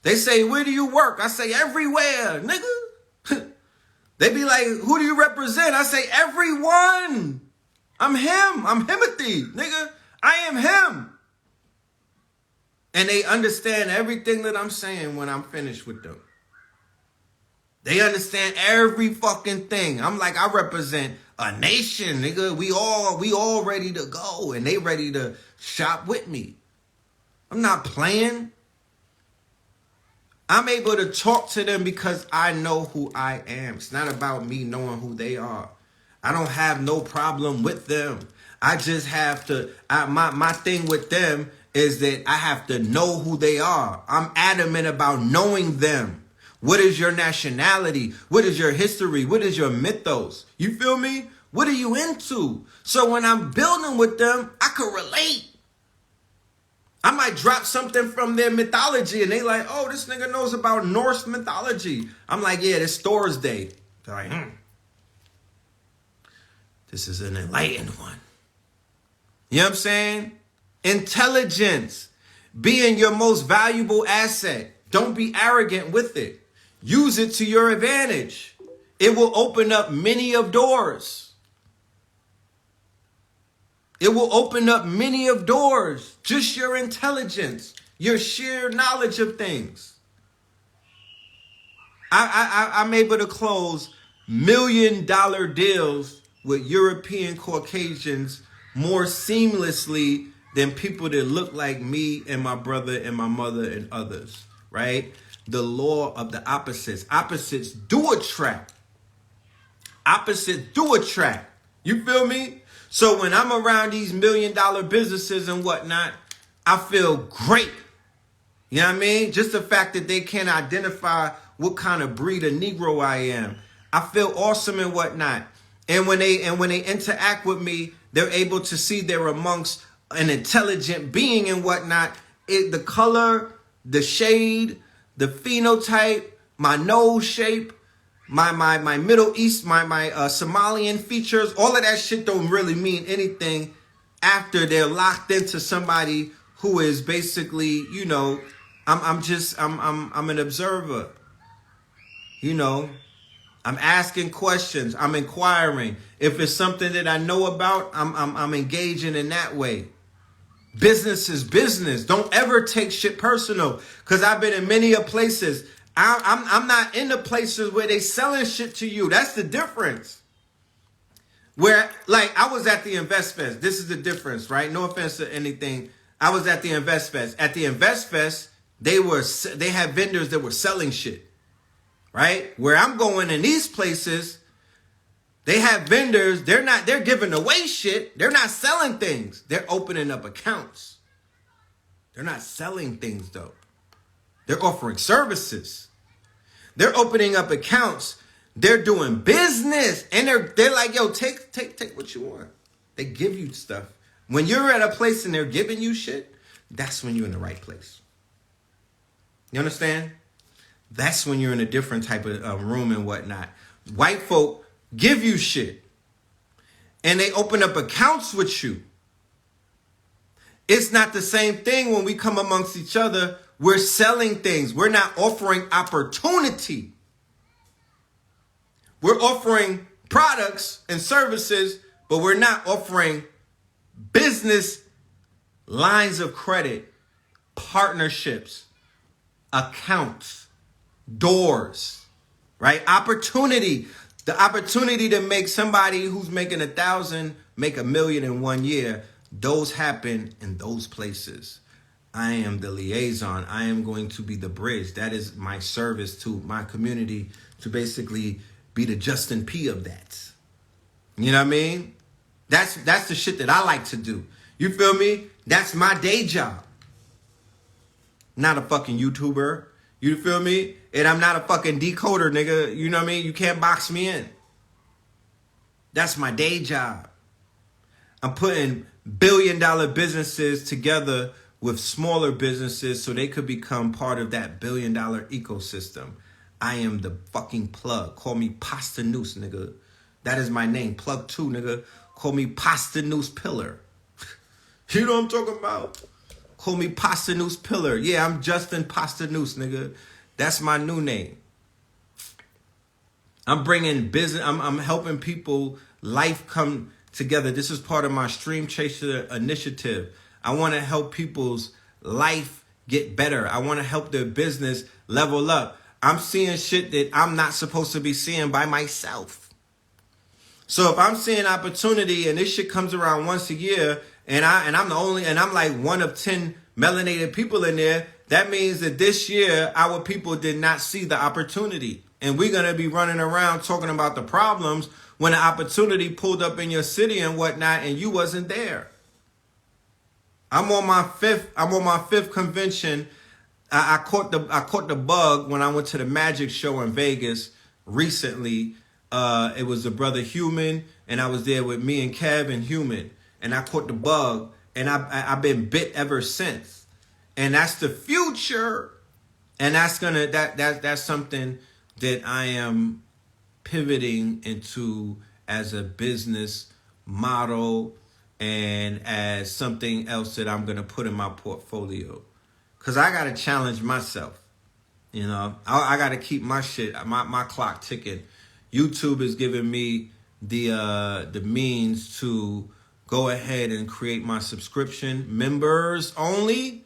S1: They say, where do you work? I say, everywhere, nigga. They be like, who do you represent? I say, everyone. I'm him. I'm Himothy, nigga. I am him. And they understand everything that I'm saying when I'm finished with them. They understand every fucking thing. I'm like, I represent a nation, nigga. We all ready to go, and they ready to shop with me. I'm not playing. I'm able to talk to them because I know who I am. It's not about me knowing who they are. I don't have no problem with them. I just have to, my thing with them is that I have to know who they are. I'm adamant about knowing them. What is your nationality? What is your history? What is your mythos? You feel me? What are you into? So when I'm building with them, I can relate. I might drop something from their mythology and they like, oh, this nigga knows about Norse mythology. I'm like, yeah, this Thor's Day. They're like, this is an enlightened one. You know what I'm saying? Intelligence. Being your most valuable asset. Don't be arrogant with it. Use it to your advantage. It will open up many of doors. It will open up many of doors. Just your intelligence, your sheer knowledge of things. I'm able to close $1 million deals with European Caucasians more seamlessly than people that look like me and my brother and my mother and others, right? The law of the opposites. Opposites do attract. Opposites do attract. You feel me? So when I'm around these $1 million businesses and whatnot, I feel great. You know what I mean? Just the fact that they can't identify what kind of breed of Negro I am. I feel awesome and whatnot. And when they interact with me, they're able to see they're amongst an intelligent being and whatnot. The color, the shade, the phenotype, my nose shape, my Middle East, my Somalian features, all of that shit don't really mean anything after they're locked into somebody who is basically, you know, I'm an observer. You know, I'm asking questions, I'm inquiring. If it's something that I know about, I'm engaging in that way. Business is business. Don't ever take shit personal, because I've been in many places. I'm not in the places where they selling shit to you. That's the difference. Where, like, I was at the Invest Fest. This is the difference, right? No offense to anything. I was at the Invest Fest. At the Invest Fest, they had vendors that were selling shit, right? Where I'm going in these places, they have vendors. They're giving away shit. They're not selling things. They're opening up accounts. They're not selling things, though. They're offering services. They're opening up accounts. They're doing business. And they're like, yo, take what you want. They give you stuff. When you're at a place and they're giving you shit, that's when you're in the right place. You understand? That's when you're in a different type of room and whatnot. White folk give you shit. And they open up accounts with you. It's not the same thing when we come amongst each other. We're selling things. We're not offering opportunity. We're offering products and services, but we're not offering business lines of credit, partnerships, accounts, doors, right? Opportunity. The opportunity to make somebody who's making 1,000 make $1 million in 1 year. Those happen in those places. I am the liaison. I am going to be the bridge. That is my service to my community, to basically be the Justin P of that. You know what I mean? That's the shit that I like to do. You feel me? That's my day job. Not a fucking YouTuber. You feel me? And I'm not a fucking decoder, nigga. You know what I mean? You can't box me in. That's my day job. I'm putting billion-dollar businesses together with smaller businesses so they could become part of that billion-dollar ecosystem. I am the fucking plug. Call me Pasta Noose, nigga. That is my name. Plug 2, nigga. Call me Pasta Noose Pillar. You know what I'm talking about? Call me Pasta Noose Pillar. Yeah, I'm Justin Pasta Noose, nigga. That's my new name. I'm bringing business. I'm helping people. Life come together. This is part of my Stream Chaser initiative. I want to help people's life get better. I want to help their business level up. I'm seeing shit that I'm not supposed to be seeing by myself. So if I'm seeing opportunity and this shit comes around once a year and I'm like one of 10 melanated people in there, that means that this year our people did not see the opportunity. And we're going to be running around talking about the problems when the opportunity pulled up in your city and whatnot and you wasn't there. I'm on my fifth convention. I caught the bug when I went to the magic show in Vegas recently. It was the brother Human, and I was there with me and Kev and Human, and I caught the bug, and I've been bit ever since. And that's the future, and that's something that I am pivoting into as a business model and as something else that I'm gonna put in my portfolio. Cause I gotta challenge myself, you know. I gotta keep my shit, my clock ticking. YouTube is giving me the means to go ahead and create my subscription, members only,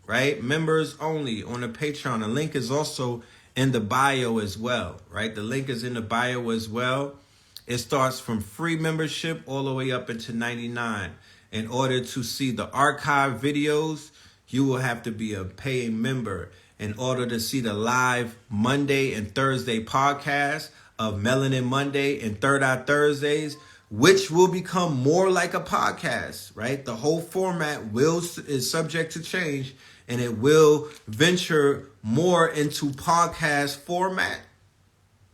S1: right? Members only on the Patreon. The link is also in the bio as well, right? The link is in the bio as well. It starts from free membership all the way up into $99. In order to see the archive videos, you will have to be a paying member. In order to see the live Monday and Thursday podcast of Melanin Monday and Third Eye Thursdays, which will become more like a podcast, right? The whole format is subject to change, and it will venture more into podcast format.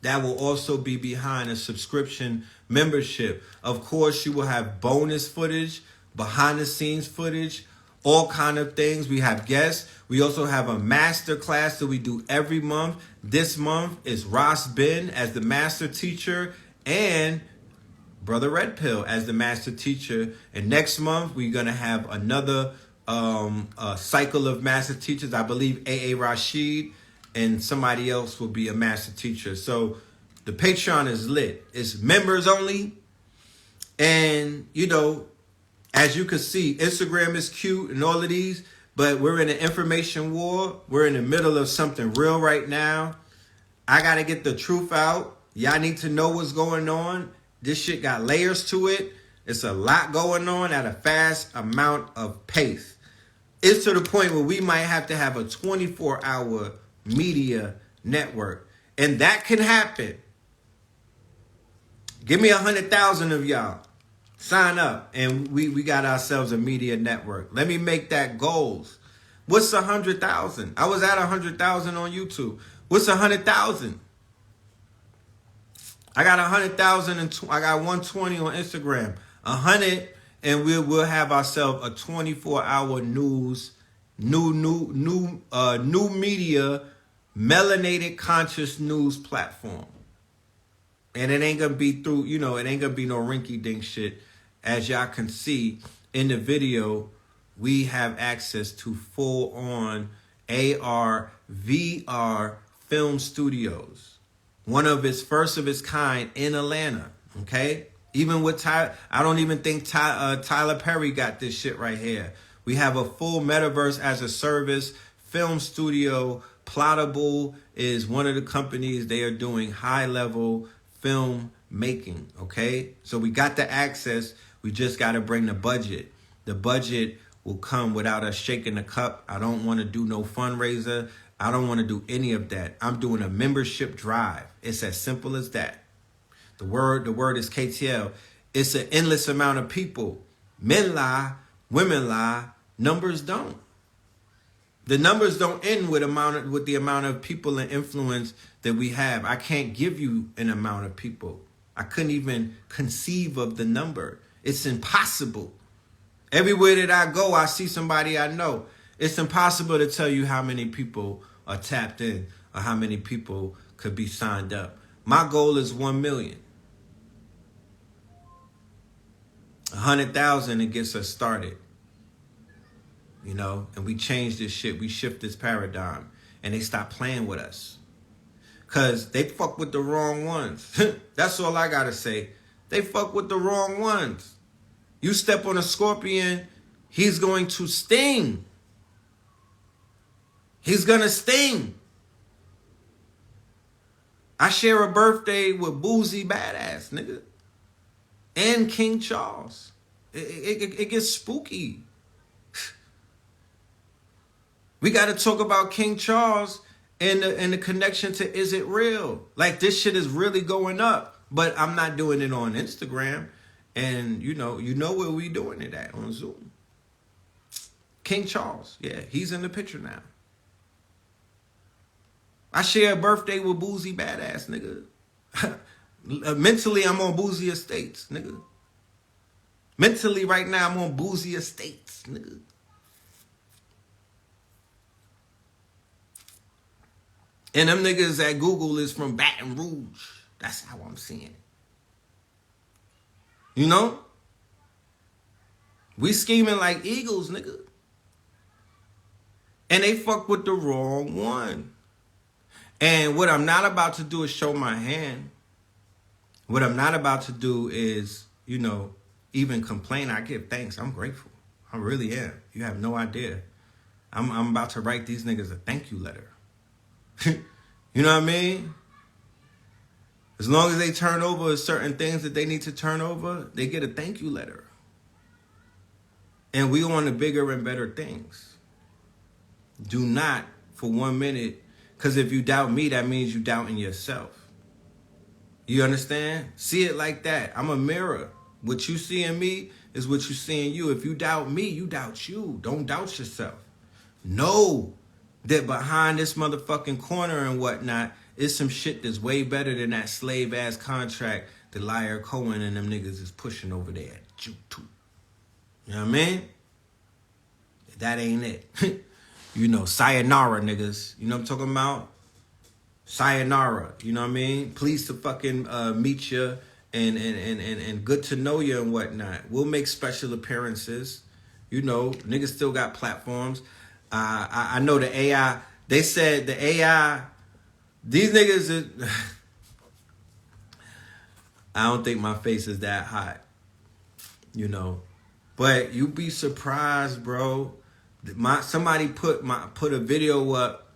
S1: That will also be behind a subscription membership. Of course, you will have bonus footage, behind the scenes footage, all kind of things. We have guests. We also have a master class that we do every month. This month is Ross Ben as the master teacher and Brother Red Pill as the master teacher. And next month, we're going to have another cycle of master teachers. I believe A.A. Rashid and somebody else will be a master teacher. So the Patreon is lit. It's members only. And, you know, as you can see, Instagram is cute and all of these, but we're in an information war. We're in the middle of something real right now. I got to get the truth out. Y'all need to know what's going on. This shit got layers to it. It's a lot going on at a fast amount of pace. It's to the point where we might have to have a 24-hour media network. And that can happen. Give me 100,000 of y'all. Sign up. And we got ourselves a media network. Let me make that goals. What's 100,000? I was at 100,000 on YouTube. What's 100,000? I got 100,000 and I got 120 on Instagram. 100 and we'll have ourselves a 24-hour news, new media, melanated conscious news platform. And it ain't gonna be through, it ain't gonna be no rinky-dink shit. As y'all can see in the video, we have access to full-on AR, VR film studios. One of its first of its kind in Atlanta, okay? Even with Tyler, I don't even think Tyler Perry got this shit right here. We have a full metaverse as a service film studio. Plottable is one of the companies. They are doing high-level film making, okay? So we got the access. We just got to bring the budget. The budget will come without us shaking the cup. I don't want to do no fundraiser. I don't want to do any of that. I'm doing a membership drive. It's as simple as that. The word is KTL. It's an endless amount of people. Men lie, women lie, numbers don't. The numbers don't end with the amount of people and influence that we have. I can't give you an amount of people. I couldn't even conceive of the number. It's impossible. Everywhere that I go, I see somebody I know. It's impossible to tell you how many people are tapped in or how many people could be signed up. My goal is 1 million. 100,000, it gets us started. And we change this shit. We shift this paradigm. And they stop playing with us. Because they fuck with the wrong ones. That's all I got to say. They fuck with the wrong ones. You step on a scorpion, he's going to sting. He's going to sting. I share a birthday with Boozy Badass, nigga. And King Charles. It gets spooky. We got to talk about King Charles and the connection to Is It Real? Like, this shit is really going up. But I'm not doing it on Instagram. And, you know where we doing it at on Zoom. King Charles. Yeah, he's in the picture now. I share a birthday with Boozy Badass, nigga. Mentally, I'm on Boozy Estates, nigga. Mentally, right now, I'm on Boozy Estates, nigga. And them niggas at Google is from Baton Rouge. That's how I'm seeing it. We scheming like eagles, nigga. And they fuck with the wrong one. And what I'm not about to do is show my hand. What I'm not about to do is, even complain. I give thanks. I'm grateful. I really am. You have no idea. I'm about to write these niggas a thank you letter. You know what I mean? As long as they turn over certain things that they need to turn over, they get a thank you letter. And we on the bigger and better things. Do not, for 1 minute, because if you doubt me, that means you doubting yourself. You understand? See it like that. I'm a mirror. What you see in me is what you see in you. If you doubt me, you doubt you. Don't doubt yourself. Know that behind this motherfucking corner and whatnot is some shit that's way better than that slave-ass contract that Liar Cohen and them niggas is pushing over there at YouTube. You know what I mean? That ain't it. Sayonara, niggas. You know what I'm talking about? Sayonara. You know what I mean? Pleased to fucking meet you and good to know you and whatnot. We'll make special appearances. Niggas still got platforms. I know the AI. They said the AI. These niggas. I don't think my face is that hot. But you be surprised, bro. Somebody put a video up,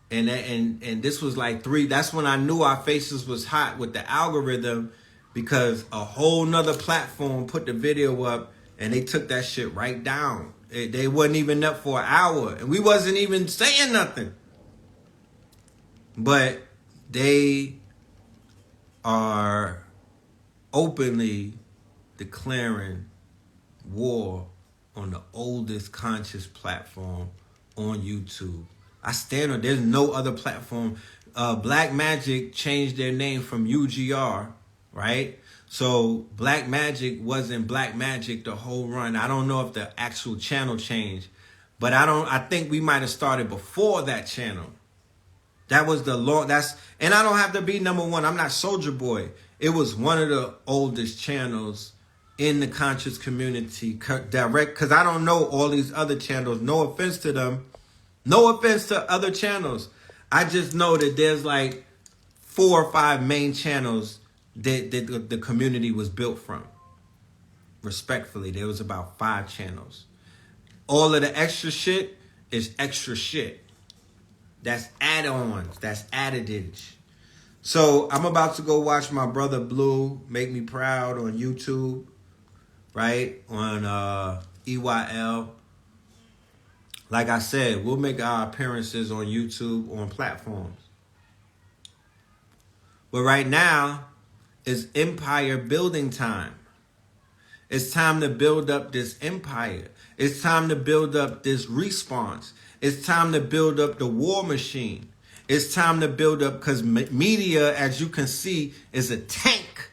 S1: and this was like 3. That's when I knew our faces was hot with the algorithm, because a whole nother platform put the video up and they took that shit right down. They wasn't even up for an hour and we wasn't even saying nothing. But they are openly declaring war on the oldest conscious platform on YouTube. I stand on, there's no other platform. Black Magic changed their name from UGR, right? So Black Magic wasn't Black Magic the whole run. I don't know if the actual channel changed, but I think we might have started before that channel. That was and I don't have to be number one. I'm not Soulja Boy. It was one of the oldest channels in the conscious community, direct, because I don't know all these other channels. No offense to them. No offense to other channels. I just know that there's like 4 or 5 main channels that the community was built from. Respectfully, there was about 5 channels. All of the extra shit is extra shit. That's add-ons. That's additive. So I'm about to go watch my brother Blue Make Me Proud on YouTube. Right? On EYL. Like I said, we'll make our appearances on YouTube on platforms. But right now, it's empire building time. It's time to build up this empire. It's time to build up this response. It's time to build up the war machine. It's time to build up, because media, as you can see, is a tank.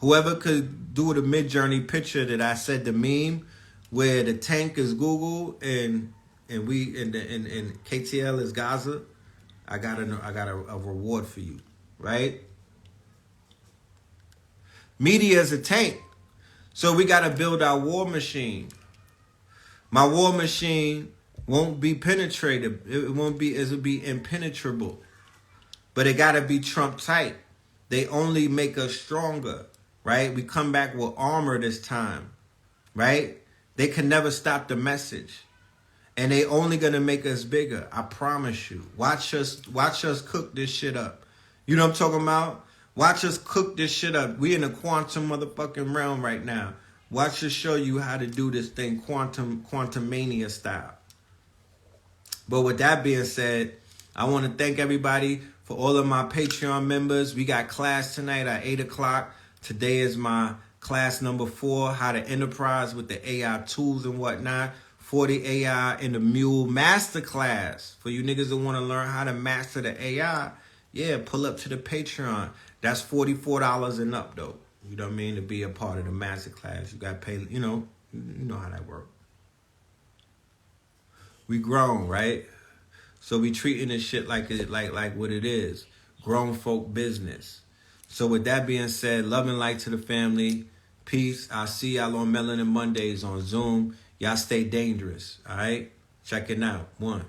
S1: Whoever could do the Mid-Journey picture that I said, the meme, where the tank is Google and KTL is Gaza, I got a reward for you, right? Media is a tank. So we got to build our war machine. My war machine won't be penetrated. It'll be impenetrable. But it got to be Trump tight. They only make us stronger, right? We come back with armor this time, right? They can never stop the message. And they only going to make us bigger. I promise you. Watch us cook this shit up. You know what I'm talking about? Watch us cook this shit up. We in a quantum motherfucking realm right now. Watch us show you how to do this thing quantum mania style. But with that being said, I want to thank everybody for all of my Patreon members. We got class tonight at 8 o'clock. Today is my class number 4, how to enterprise with the AI tools and whatnot. For the AI in the Mule Masterclass. For you niggas that want to learn how to master the AI, yeah, pull up to the Patreon. That's $44 and up, though. You know what I mean? To be a part of the masterclass, you got to pay, you know how that works. We grown, right? So we treating this shit like what it is. Grown folk business. So with that being said, love and light to the family. Peace. I'll see y'all on Melanin Mondays on Zoom. Y'all stay dangerous, all right? Check it out. 1.